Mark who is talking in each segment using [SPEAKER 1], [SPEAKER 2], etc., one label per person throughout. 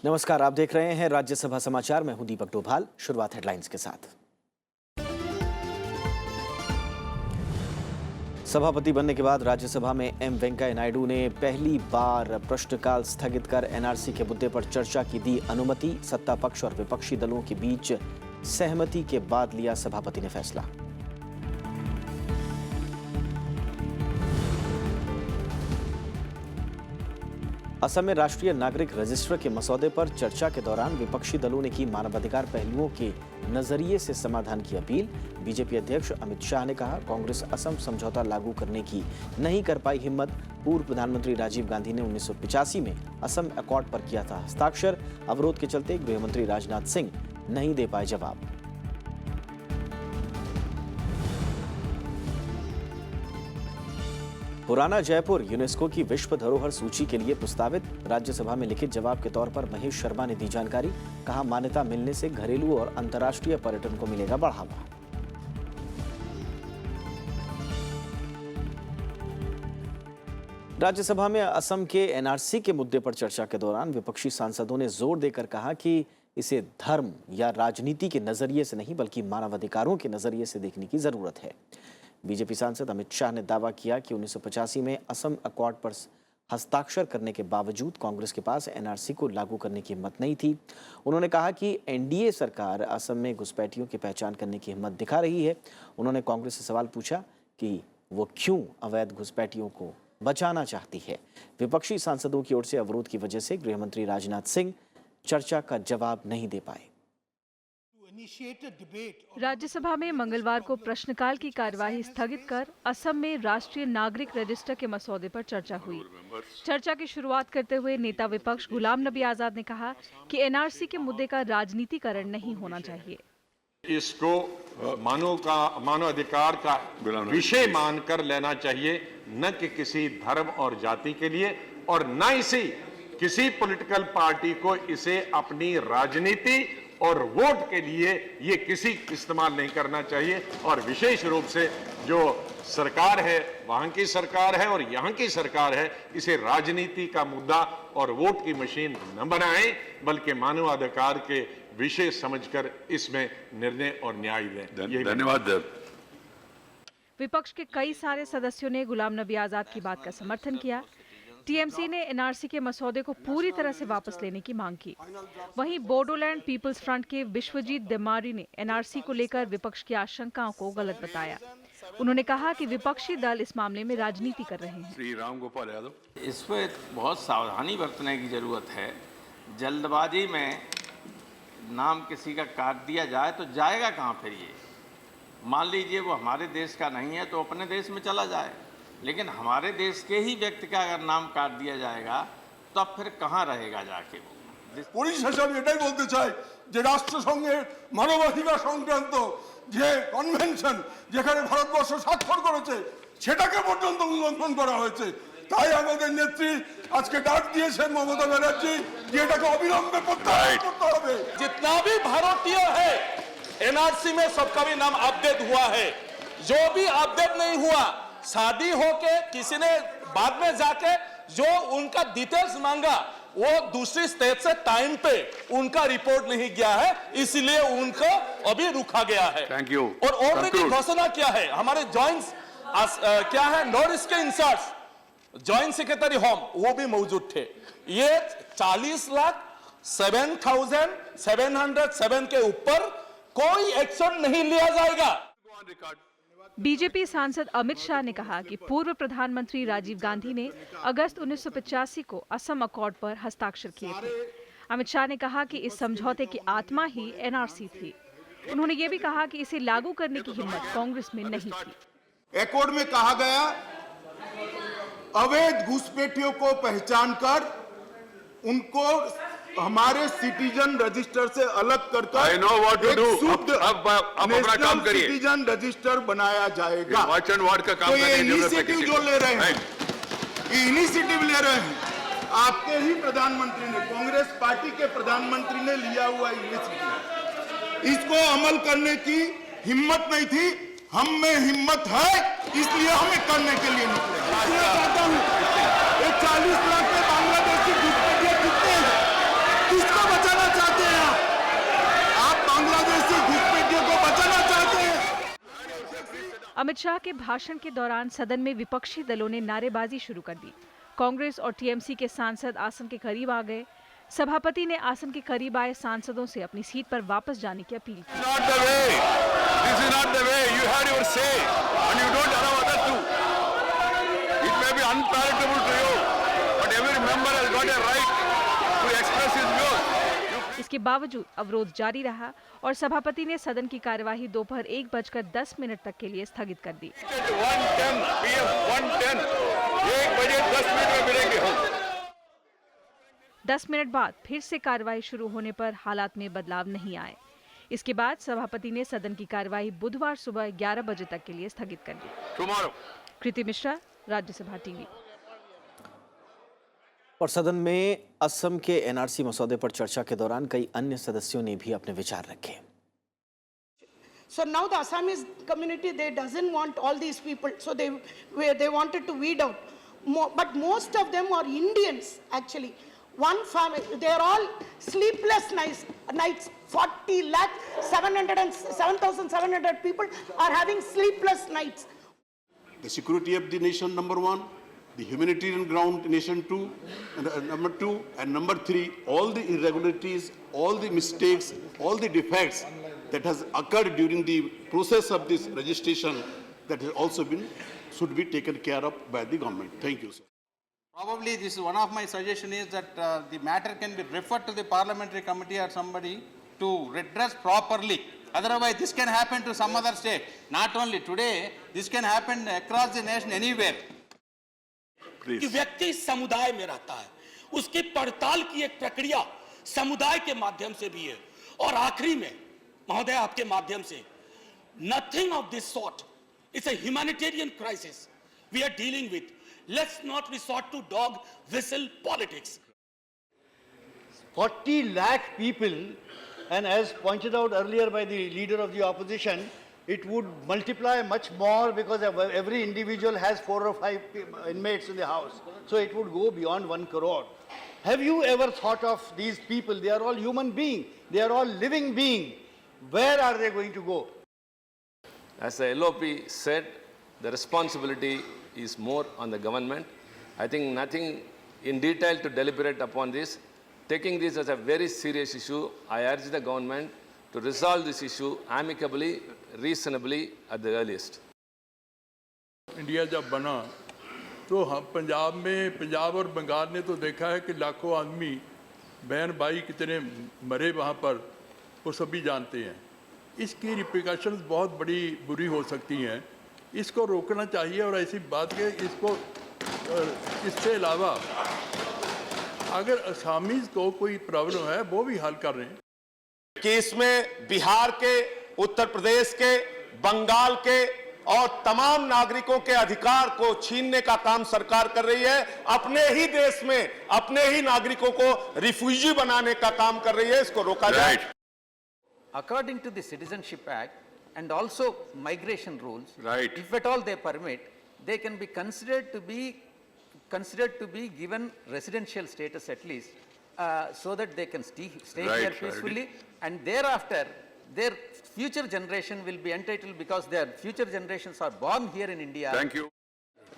[SPEAKER 1] नमस्कार, आप देख रहे हैं राज्यसभा समाचार। मैं हूं दीपक डोभाल। शुरुआत हेडलाइंस के साथ। सभापति बनने के बाद राज्यसभा में एम वेंकैया नायडू ने पहली बार प्रश्नकाल स्थगित कर एनआरसी के मुद्दे पर चर्चा की दी अनुमति। सत्ता पक्ष और विपक्षी दलों के बीच सहमति के बाद लिया सभापति ने फैसला। असम में राष्ट्रीय नागरिक रजिस्टर के मसौदे पर चर्चा के दौरान विपक्षी दलों ने की मानवाधिकार पहलुओं के नजरिए से समाधान की अपील। बीजेपी अध्यक्ष अमित शाह ने कहा, कांग्रेस असम समझौता लागू करने की नहीं कर पाई हिम्मत। पूर्व प्रधानमंत्री राजीव गांधी ने 1985 में असम अकॉर्ड पर किया था हस्ताक्षर। अवरोध के चलते गृहमंत्री राजनाथ सिंह नहीं दे पाए जवाब। पुराना जयपुर यूनेस्को की विश्व धरोहर सूची के लिए प्रस्तावित। राज्यसभा में लिखित जवाब के तौर पर महेश शर्मा ने दी जानकारी। कहा, मान्यता मिलने से घरेलू और अंतर्राष्ट्रीय पर्यटन को मिलेगा बढ़ावा। राज्यसभा में असम के एनआरसी के मुद्दे पर चर्चा के दौरान विपक्षी सांसदों ने जोर देकर कहा कि इसे धर्म या राजनीति के नजरिए से नहीं बल्कि मानवाधिकारों के नजरिए से देखने की जरूरत है। बीजेपी सांसद अमित शाह ने दावा किया कि 1985 में असम अकॉर्ड पर हस्ताक्षर करने के बावजूद कांग्रेस के पास एनआरसी को लागू करने की हिम्मत नहीं थी। उन्होंने कहा कि एनडीए सरकार असम में घुसपैठियों की पहचान करने की हिम्मत दिखा रही है। उन्होंने कांग्रेस से सवाल पूछा कि वो क्यों अवैध घुसपैठियों को बचाना चाहती है। विपक्षी सांसदों की ओर से अवरोध की वजह से गृहमंत्री राजनाथ सिंह चर्चा का जवाब नहीं दे पाए।
[SPEAKER 2] राज्यसभा में मंगलवार को प्रश्नकाल की कार्यवाही स्थगित कर असम में राष्ट्रीय नागरिक रजिस्टर के मसौदे पर चर्चा हुई। चर्चा की शुरुआत करते हुए नेता विपक्ष गुलाम नबी आजाद ने कहा कि एनआरसी के मुद्दे का राजनीतिकरण नहीं होना चाहिए।
[SPEAKER 3] इसको मानव अधिकार का विषय मानकर लेना चाहिए, न कि किसी धर्म और जाति के लिए, और न इसी किसी पॉलिटिकल पार्टी को इसे अपनी राजनीति और वोट के लिए ये किसी इस्तेमाल नहीं करना चाहिए। और विशेष रूप से जो सरकार है, वहां की सरकार है और यहाँ की सरकार है, इसे राजनीति का मुद्दा और वोट की मशीन न बनाएं, बल्कि मानवाधिकार के विषय समझकर इसमें निर्णय और न्याय दें।
[SPEAKER 4] धन्यवाद।
[SPEAKER 2] विपक्ष के कई सारे सदस्यों ने गुलाम नबी आजाद की बात का समर्थन किया। टीएमसी ने एनआरसी के मसौदे को पूरी तरह से वापस लेने की मांग की। वहीं बोडोलैंड पीपल्स फ्रंट के विश्वजीत देमारी ने एनआरसी को लेकर विपक्ष की आशंकाओं को गलत बताया। उन्होंने कहा कि विपक्षी दल इस मामले में राजनीति कर रहे हैं।
[SPEAKER 4] श्री राम गोपाल यादव,
[SPEAKER 5] इस पर बहुत सावधानी बरतने की जरूरत है। जल्दबाजी में नाम किसी का काट दिया जाए तो जाएगा कहाँ फिर ये? मान लीजिए वो हमारे देश का नहीं है तो अपने देश में चला जाए, लेकिन हमारे देश के ही व्यक्ति का अगर नाम काट दिया जाएगा तब फिर कहाँ रहेगा जाके वो?
[SPEAKER 6] পরিশেষে আমি এটাই বলতে চাই যে রাষ্ট্রসংঘের মানবাধিকার সংক্রান্ত যে কনভেনশন যেখানে ভারতবর্ষ স্বাক্ষর করেছে সেটাকে পর্যন্ত উল্লঙ্ঘন করা হয়েছে। তাই আমাদের নেত্রী আজকে ডাক দিয়েছেন মমতা ব্যানার্জি যে এটাকে অবিলম্বে প্রত্যাহার করতে হবে।
[SPEAKER 7] जितना भी भारतीय है एनआरसी में सबका भी नाम अपडेट हुआ है। जो भी अपडेट नहीं हुआ, शादी होके किसी ने बाद में जाके जो उनका डिटेल्स मांगा वो दूसरी स्टेट से टाइम पे उनका रिपोर्ट नहीं गया है, इसलिए उनको अभी रुका गया है।
[SPEAKER 4] Thank you.
[SPEAKER 7] और ऑलरेडी घोषणा क्या है हमारे जॉइंट क्या है नॉर्थ ईस्ट के इंचार्ज जॉइंट सेक्रेटरी होम वो भी मौजूद थे। ये 40,07,707 के ऊपर कोई एक्शन नहीं लिया जाएगा।
[SPEAKER 2] बीजेपी सांसद अमित शाह ने कहा कि पूर्व प्रधानमंत्री राजीव गांधी ने अगस्त 1985 को असम अकॉर्ड पर हस्ताक्षर किए थे। अमित शाह ने कहा कि इस समझौते की आत्मा ही एनआरसी थी। उन्होंने ये भी कहा कि इसे लागू करने की हिम्मत कांग्रेस में नहीं थी।
[SPEAKER 6] अकॉर्ड में कहा गया अवैध घुसपैठियों को पहचान कर उनको हमारे सिटीजन रजिस्टर से अलग कर
[SPEAKER 4] I know what to do। अब अपना काम करिए।
[SPEAKER 6] सिटीजन रजिस्टर बनाया जाएगा।
[SPEAKER 4] वॉच एंड वार्ड का काम
[SPEAKER 6] तो ये
[SPEAKER 4] करने की जरूरत है
[SPEAKER 6] इनिशिएटिव
[SPEAKER 4] किसी
[SPEAKER 6] जो
[SPEAKER 4] को।
[SPEAKER 6] ले रहे हैं, इनिशिएटिव ले रहे हैं, आपके ही प्रधानमंत्री ने, कांग्रेस पार्टी के प्रधानमंत्री ने लिया हुआ इनिशिएटिव, इसको अमल करने की हिम्मत नहीं थी। हम में हिम्मत है, इसलिए हमें करने के लिए निकले। मैं चाहता हूं 40 लाख के बांग्लादेशी घुसपैठिए कितने हैं, किसको
[SPEAKER 2] अमित शाह के भाषण के दौरान सदन में विपक्षी दलों ने नारेबाजी शुरू कर दी। कांग्रेस और टीएमसी के सांसद आसन के करीब आ गए। सभापति ने आसन के करीब आए सांसदों से अपनी सीट पर वापस जाने की अपील की।
[SPEAKER 4] Not the way. This is not the way. You had your say, and you don't allow others to. It may be unpalatable to you, but every member has got a right to express his views.
[SPEAKER 2] इसके बावजूद अवरोध जारी रहा और सभापति ने सदन की कार्यवाही दोपहर 1:10 तक के लिए स्थगित कर दी।
[SPEAKER 4] 1:10 PM 1:10 1 बजे 10 मिनट में मिलेंगे हम।
[SPEAKER 2] 10 मिनट बाद फिर से कार्यवाही शुरू होने पर हालात में बदलाव नहीं आए। इसके बाद सभापति ने सदन की कार्यवाही बुधवार सुबह 11 बजे तक के लिए स्थगित कर दी।
[SPEAKER 4] Tomorrow.
[SPEAKER 2] कृति मिश्रा, राज्यसभा टीवी।
[SPEAKER 1] और सदन में असम के एनआरसी मसौदे पर चर्चा के दौरान कई अन्य सदस्यों ने भी अपने विचार रखे।
[SPEAKER 8] So now the Assamese community, they doesn't want all these people, so they wanted to weed out. But most of them are Indians actually. One family, they are all sleepless nights. 40 lakh 7,700 people are having sleepless nights.
[SPEAKER 9] The security of the nation, number one, the humanitarian ground, nation two, and number two, and number three, all the irregularities, all the mistakes, all the defects that has occurred during the process of this registration that has also been, should be taken care of by the government. Thank you, sir.
[SPEAKER 10] Probably this is one of my suggestion is that the matter can be referred to the parliamentary committee or somebody to redress properly. Otherwise, this can happen to some other state. Not only today, this can happen across the nation anywhere.
[SPEAKER 7] कि व्यक्ति समुदाय में रहता है, उसकी पड़ताल की एक प्रक्रिया समुदाय के माध्यम से भी है। और आखिरी में महोदय आपके माध्यम से, nothing of this sort. It's a humanitarian crisis we are dealing with. Let's not resort to dog whistle politics.
[SPEAKER 11] 40 lakh people, and as pointed out earlier by the leader of the opposition, it would multiply much more because every individual has 4 or 5 inmates in the house. So it would go beyond 1 crore. Have you ever thought of these people? They are all human beings. They are all living beings. Where are they going to go?
[SPEAKER 12] As the LOP said, the responsibility is more on the government. I think nothing in detail to deliberate upon this. Taking this as a very serious issue, I urge the government to resolve this issue amicably, reasonably at the earliest.
[SPEAKER 6] India जब बना तो हम पंजाब और बंगाल ने तो देखा है कि लाखों आदमी बहन भाई कितने मरे वहाँ पर, वो सभी जानते हैं। इसकी रिप्रिकॉशंस बहुत बड़ी बुरी हो सकती हैं। इसको रोकना चाहिए और ऐसी बात के इससे अलावा अगर असामीज को कोई प्रॉब्लम है वो भी हल कर रहे हैं
[SPEAKER 7] कि इसमें बिहार के, उत्तर प्रदेश के, बंगाल के और तमाम नागरिकों के अधिकार को छीनने का काम सरकार कर रही है। अपने ही देश में अपने ही नागरिकों को रिफ्यूजी बनाने का काम कर रही है। इसको रोका जाए।
[SPEAKER 10] According to the Citizenship Act and also migration rules,
[SPEAKER 4] Right.
[SPEAKER 10] if at all they permit, they can be considered to be given residential status at least, so that they can stay
[SPEAKER 4] Right,
[SPEAKER 10] here
[SPEAKER 4] right.
[SPEAKER 10] peacefully, and thereafter their future generation will be entitled because their future generations are born here in India.
[SPEAKER 4] Thank you.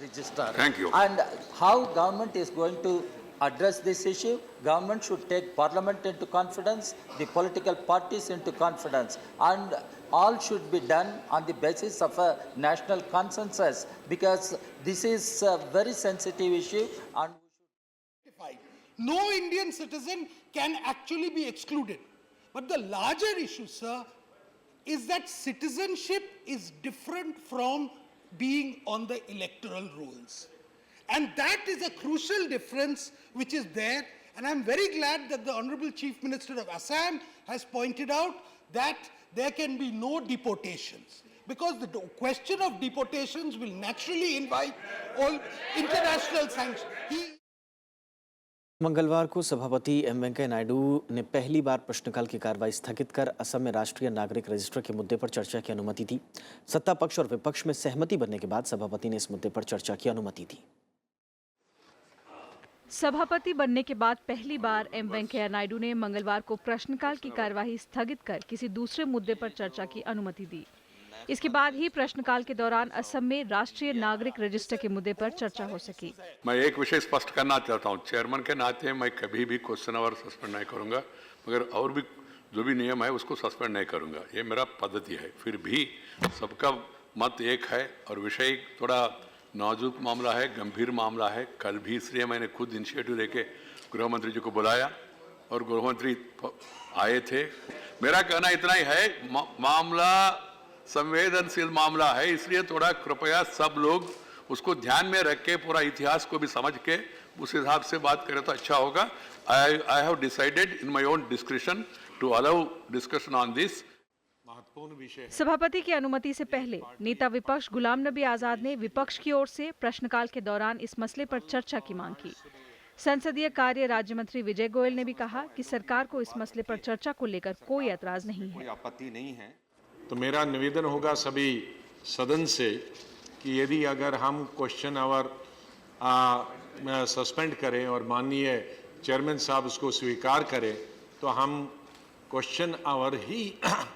[SPEAKER 10] Register.
[SPEAKER 4] Thank you.
[SPEAKER 13] And how government is going to address this issue? Government should take parliament into confidence, the political parties into confidence, and all should be done on the basis of a national consensus, because this is a very sensitive issue. And
[SPEAKER 8] No Indian citizen can actually be excluded. But the larger issue, sir, is that citizenship is different from being on the electoral rolls. And that is a crucial difference which is there. And I'm very glad that the Honorable Chief Minister of Assam has pointed out that there can be no deportations. Because the question of deportations will naturally invite all international sanctions.
[SPEAKER 1] मंगलवार को सभापति M Venkaiah Naidu ने पहली बार प्रश्नकाल की कार्रवाई स्थगित कर असम में राष्ट्रीय नागरिक रजिस्टर के मुद्दे पर चर्चा की अनुमति दी। सत्ता पक्ष और विपक्ष में सहमति बनने के बाद सभापति ने इस मुद्दे पर चर्चा की अनुमति दी।
[SPEAKER 2] सभापति बनने के बाद पहली बार एम वेंकैया नायडू ने मंगलवार को प्रश्नकाल की कार्यवाही स्थगित कर किसी दूसरे मुद्दे पर चर्चा की अनुमति दी। इसके बाद ही प्रश्नकाल के दौरान असम में राष्ट्रीय नागरिक रजिस्टर के मुद्दे पर चर्चा हो सकी।
[SPEAKER 4] मैं एक विषय स्पष्ट करना चाहता हूँ, चेयरमैन के नाते मैं कभी भी क्वेश्चन आवर सस्पेंड नहीं करूँगा, मगर और भी जो भी नियम है उसको सस्पेंड नहीं करूँगा, ये मेरा पद्धति है। फिर भी सबका मत एक है और विषय थोड़ा नाजुक मामला है, गंभीर मामला है। कल भी इसलिए मैंने खुद इनिशिएटिव लेके गृह मंत्री जी को बुलाया और गृह मंत्री आए थे। मेरा कहना इतना ही है, मामला संवेदनशील मामला है, इसलिए थोड़ा कृपया सब लोग उसको ध्यान में रख के पूरा इतिहास को भी समझ के उस हिसाब से बात करें तो अच्छा होगा। I have decided in my own description to allow discussion on this.
[SPEAKER 2] सभापति की अनुमति से पहले नेता विपक्ष गुलाम नबी आजाद ने विपक्ष की ओर से प्रश्नकाल के दौरान इस मसले पर चर्चा की मांग की। संसदीय कार्य राज्य मंत्री विजय गोयल ने भी कहा कि सरकार को इस मसले पर चर्चा को लेकर कोई ऐतराज नहीं है।
[SPEAKER 3] कोई आपत्ति नहीं है। तो मेरा निवेदन होगा सभी सदन से कि यदि अगर हम क्वेश्चन आवर सस्पेंड करें और माननीय चेयरमैन साहब उसको स्वीकार करें तो हम क्वेश्चन आवर ही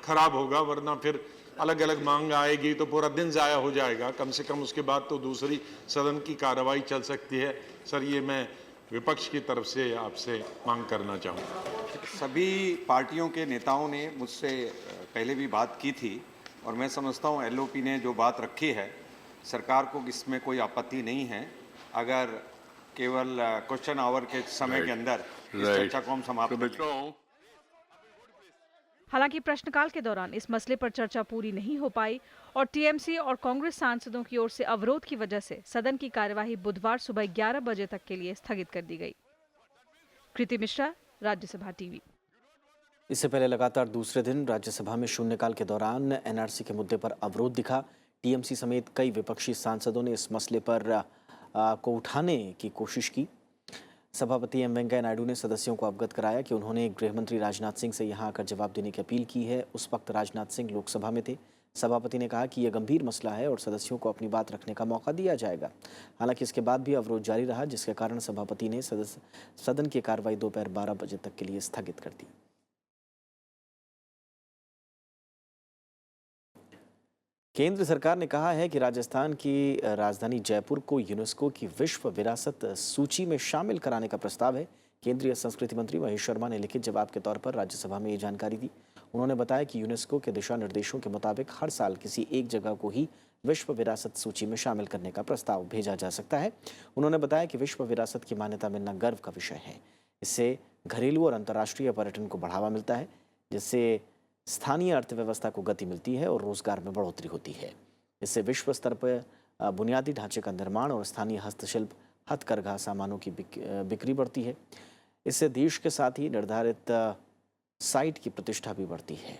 [SPEAKER 3] खराब होगा, वरना फिर अलग अलग मांग आएगी तो पूरा दिन ज़ाया हो जाएगा। कम से कम उसके बाद तो दूसरी सदन की कार्रवाई चल सकती है। सर, ये मैं विपक्ष की तरफ से आपसे मांग करना चाहूँगा।
[SPEAKER 14] सभी पार्टियों के नेताओं ने मुझसे पहले भी बात की थी और मैं समझता हूँ एलओपी ने जो बात रखी है, सरकार को इसमें कोई आपत्ति नहीं है। अगर केवल क्वेश्चन आवर के समय के अंदर इस चर्चा को हम समाप्त करें।
[SPEAKER 2] हालांकि प्रश्नकाल के दौरान इस मसले पर चर्चा पूरी नहीं हो पाई और टीएमसी और कांग्रेस सांसदों की ओर से अवरोध की वजह से सदन की कार्यवाही बुधवार सुबह 11 बजे तक के लिए स्थगित कर दी गई। कृति मिश्रा, राज्यसभा टीवी।
[SPEAKER 1] इससे पहले लगातार दूसरे दिन राज्यसभा में शून्यकाल के दौरान एनआरसी के मुद्दे पर अवरोध दिखा। टीएमसी समेत कई विपक्षी सांसदों ने इस मसले पर को उठाने की कोशिश की। सभापति एम वेंकैया नायडू ने सदस्यों को अवगत कराया कि उन्होंने गृह मंत्री राजनाथ सिंह से यहां आकर जवाब देने की अपील की है। उस वक्त राजनाथ सिंह लोकसभा में थे। सभापति ने कहा कि यह गंभीर मसला है और सदस्यों को अपनी बात रखने का मौका दिया जाएगा। हालांकि इसके बाद भी अवरोध जारी रहा, जिसके कारण सभापति ने सदन की कार्रवाई दोपहर 12 बजे तक के लिए स्थगित कर दी। केंद्र सरकार ने कहा है कि राजस्थान की राजधानी जयपुर को यूनेस्को की विश्व विरासत सूची में शामिल कराने का प्रस्ताव है। केंद्रीय संस्कृति मंत्री महेश शर्मा ने लिखित जवाब के तौर पर राज्यसभा में ये जानकारी दी। उन्होंने बताया कि यूनेस्को के दिशा निर्देशों के मुताबिक हर साल किसी एक जगह को ही विश्व विरासत सूची में शामिल करने का प्रस्ताव भेजा जा सकता है। उन्होंने बताया कि विश्व विरासत की मान्यता मिलना गर्व का विषय है। इससे घरेलू और अंतर्राष्ट्रीय पर्यटन को बढ़ावा मिलता है, जिससे स्थानीय अर्थव्यवस्था को गति मिलती है और रोजगार में बढ़ोतरी होती है। इससे विश्व स्तर पर बुनियादी ढांचे का निर्माण और स्थानीय हस्तशिल्प, हथकरघा सामानों की बिक्री बढ़ती है। इससे देश के साथ ही निर्धारित साइट की प्रतिष्ठा भी बढ़ती है।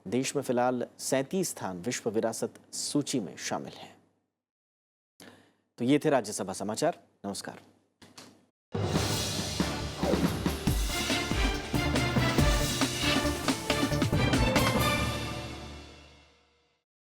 [SPEAKER 1] देश में फिलहाल 37 स्थान विश्व विरासत सूची में शामिल हैं। तो ये थे राज्यसभा समाचार। नमस्कार।